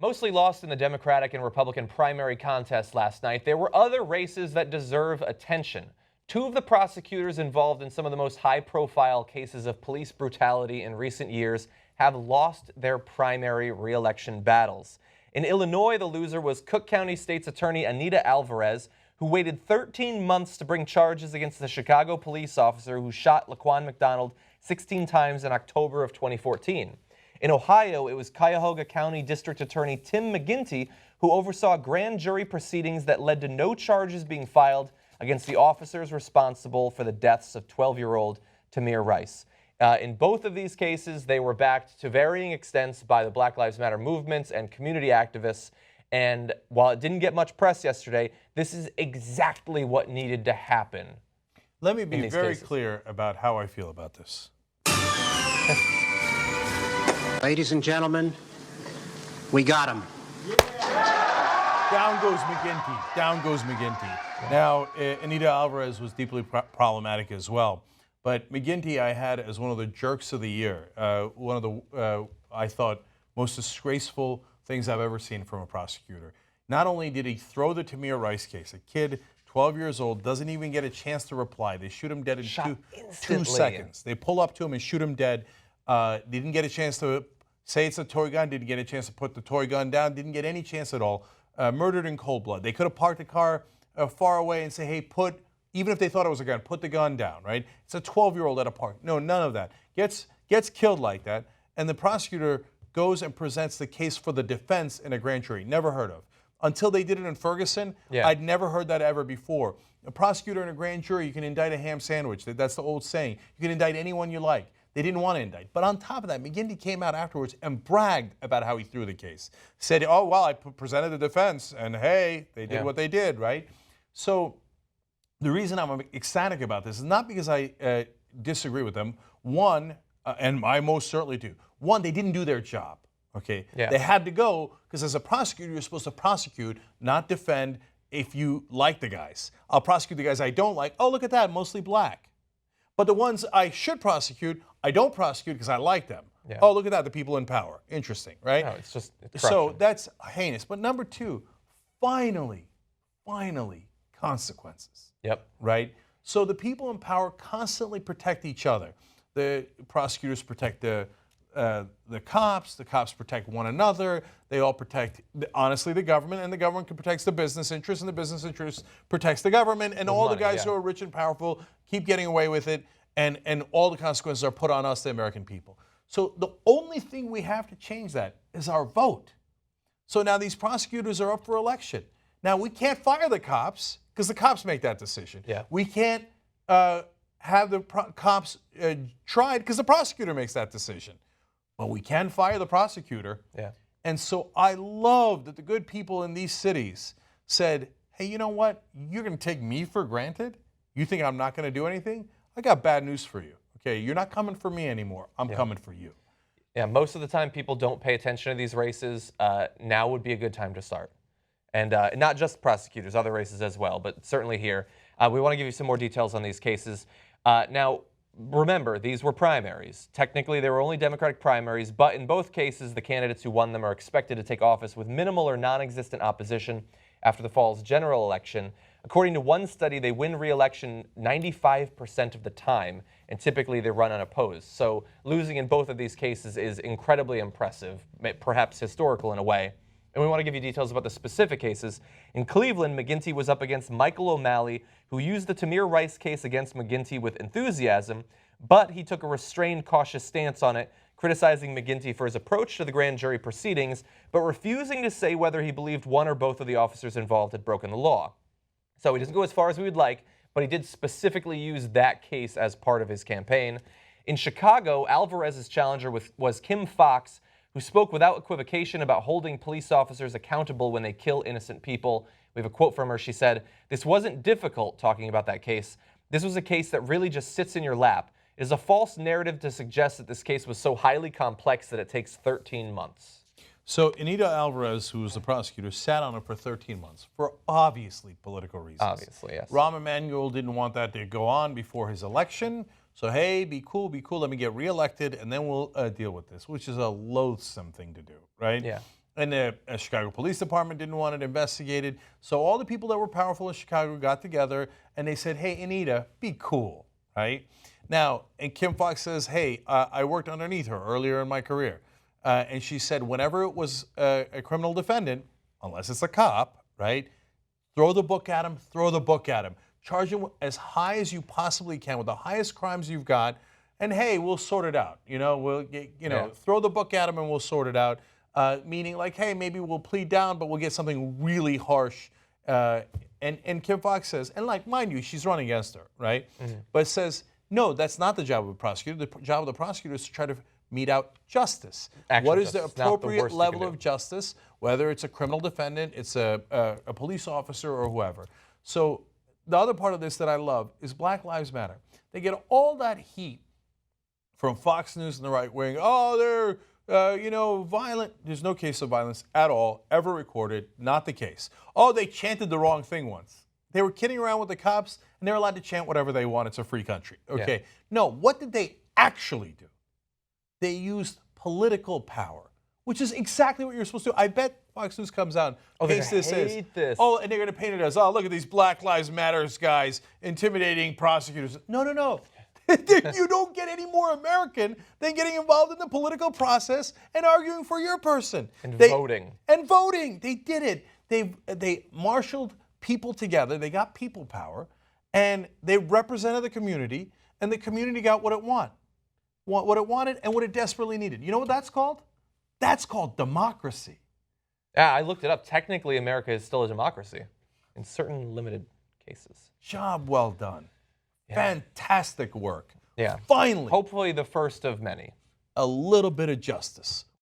Mostly lost in the Democratic and Republican primary contest last night, there were other races that deserve attention. Two of the prosecutors involved in some of the most high-profile cases of police brutality in recent years have lost their primary re-election battles. In Illinois, the loser was Cook County State's Attorney Anita Alvarez, who waited 13 months to bring charges against the Chicago police officer who shot Laquan McDonald 16 times in October of 2014. In Ohio, it was Cuyahoga County District Attorney Tim McGinty who oversaw grand jury proceedings that led to no charges being filed against the officers responsible for the deaths of 12-year-old Tamir Rice. In both of these cases, they were backed to varying extents by the Black Lives Matter movements and community activists. And while it didn't get much press yesterday, this is exactly what needed to happen. Let me be very clear about how I feel about this. Ladies and gentlemen, we got him. Down goes McGinty. Down goes McGinty. Now, Anita Alvarez was deeply problematic as well. But McGinty I had as one of the jerks of the year. One of the, I thought, most disgraceful things I've ever seen from a prosecutor. Not only did he throw the Tamir Rice case, a kid 12 years old, doesn't even get a chance to reply. They shoot him dead in two seconds. They pull up to him and shoot him dead. Didn't get a chance to say it's a toy gun, didn't get a chance to put the toy gun down, didn't get any chance at all. Murdered in cold blood. They could have parked the car far away and say, hey, even if they thought it was a gun, put the gun down, right? It's a 12-year-old at a park. No, none of that. Gets killed like that, and the prosecutor goes and presents the case for the defense in a grand jury. Never heard of. Until they did it in Ferguson, I'd never heard that ever before. A prosecutor in a grand jury, you can indict a ham sandwich. That's the old saying. You can indict anyone you like. They didn't want to indict. But on top of that, McGinty came out afterwards and bragged about how he threw the case. Said, oh, well, I presented the defense, and hey, they did what they did, right? So the reason I'm ecstatic about this is not because I disagree with them. One, and I most certainly do. One, they didn't do their job, okay? They had to go because as a prosecutor, you're supposed to prosecute, not defend if you like the guys. I'll prosecute the guys I don't like. Oh, look at that, mostly black. But the ones I should prosecute, I don't prosecute because I like them. Oh, look at that, the people in power. Interesting, right? No, it's corruption. So that's heinous. But number two, finally, consequences. Right? So the people in power constantly protect each other. The prosecutors protect the cops protect one another, they all protect, honestly, the government, and the government protects the business interests, and the business interest protects the government, and all the guys who are rich and powerful keep getting away with it, and all the consequences are put on us, the American people. So the only thing we have to change that is our vote. So now these prosecutors are up for election. Now we can't fire the cops, because the cops make that decision. We can't have the cops tried, because the prosecutor makes that decision. But we can fire the prosecutor. And so I love that the good people in these cities said, hey, you know what? You're going to take me for granted? You think I'm not going to do anything? I got bad news for you. Okay, you're not coming for me anymore. I'm coming for you. Most of the time people don't pay attention to these races. Now would be a good time to start. And not just prosecutors, other races as well, but certainly here. We want to give you some more details on these cases. Now, remember, these were primaries. Technically, they were only Democratic primaries, but in both cases, the candidates who won them are expected to take office with minimal or non-existent opposition after the fall's general election. According to one study, they win re-election 95% of the time, and typically they run unopposed. So losing in both of these cases is incredibly impressive, perhaps historical in a way. And we want to give you details about the specific cases. In Cleveland, McGinty was up against Michael O'Malley, who used the Tamir Rice case against McGinty with enthusiasm, but he took a restrained, cautious stance on it, criticizing McGinty for his approach to the grand jury proceedings, but refusing to say whether he believed one or both of the officers involved had broken the law. So he doesn't go as far as we would like, but he did specifically use that case as part of his campaign. In Chicago, Alvarez's challenger was Kim Fox, who spoke without equivocation about holding police officers accountable when they kill innocent people. We have a quote from her. She said, "This wasn't difficult," talking about that case. "This was a case that really just sits in your lap. It is a false narrative to suggest that this case was so highly complex that it takes 13 months. So Anita Alvarez, who was the prosecutor, sat on it for 13 months for obviously political reasons. Obviously, yes. Rahm Emanuel didn't want that to go on before his election. So, hey, be cool, let me get reelected, and then we'll deal with this, which is a loathsome thing to do, right? Yeah. And the Chicago Police Department didn't want it investigated. So all the people that were powerful in Chicago got together and they said, hey, Anita, be cool, right? Now, and Kim Foxx says, hey, I worked underneath her earlier in my career. And she said whenever it was a criminal defendant, unless it's a cop, right, throw the book at him, throw the book at him. Charge him as high as you possibly can with the highest crimes you've got. And hey, we'll sort it out. Throw the book at him and we'll sort it out. Meaning like, hey, maybe we'll plead down, but we'll get something really harsh. And Kim Foxx says, and like, mind you, she's running against her, right? But says, no, that's not the job of a prosecutor. The job of the prosecutor is to try to mete out justice. What is the appropriate level of justice, whether it's a criminal defendant, it's a police officer, or whoever. So the other part of this that I love is Black Lives Matter. They get all that heat from Fox News and the right wing. Oh, they're violent. There's no case of violence at all ever recorded. Not the case. Oh, they chanted the wrong thing once. They were kidding around with the cops, and they're allowed to chant whatever they want. It's a free country. Okay. Yeah. No, what did they actually do? They used political power, which is exactly what you're supposed to do. I bet Fox News comes out and paints this as, oh, and they're going to paint it as, oh, look at these Black Lives Matters guys intimidating prosecutors. No, no, no. You don't get any more American than getting involved in the political process and arguing for your person. And voting. And voting. They did it. They marshaled people together. They got people power, and they represented the community, and the community got what it wanted. What it wanted and what it desperately needed. You know what that's called? That's called democracy. Yeah, I looked it up. Technically, America is still a democracy in certain limited cases. Job well done. Yeah. Fantastic work. Yeah. Finally. Hopefully the first of many. A little bit of justice.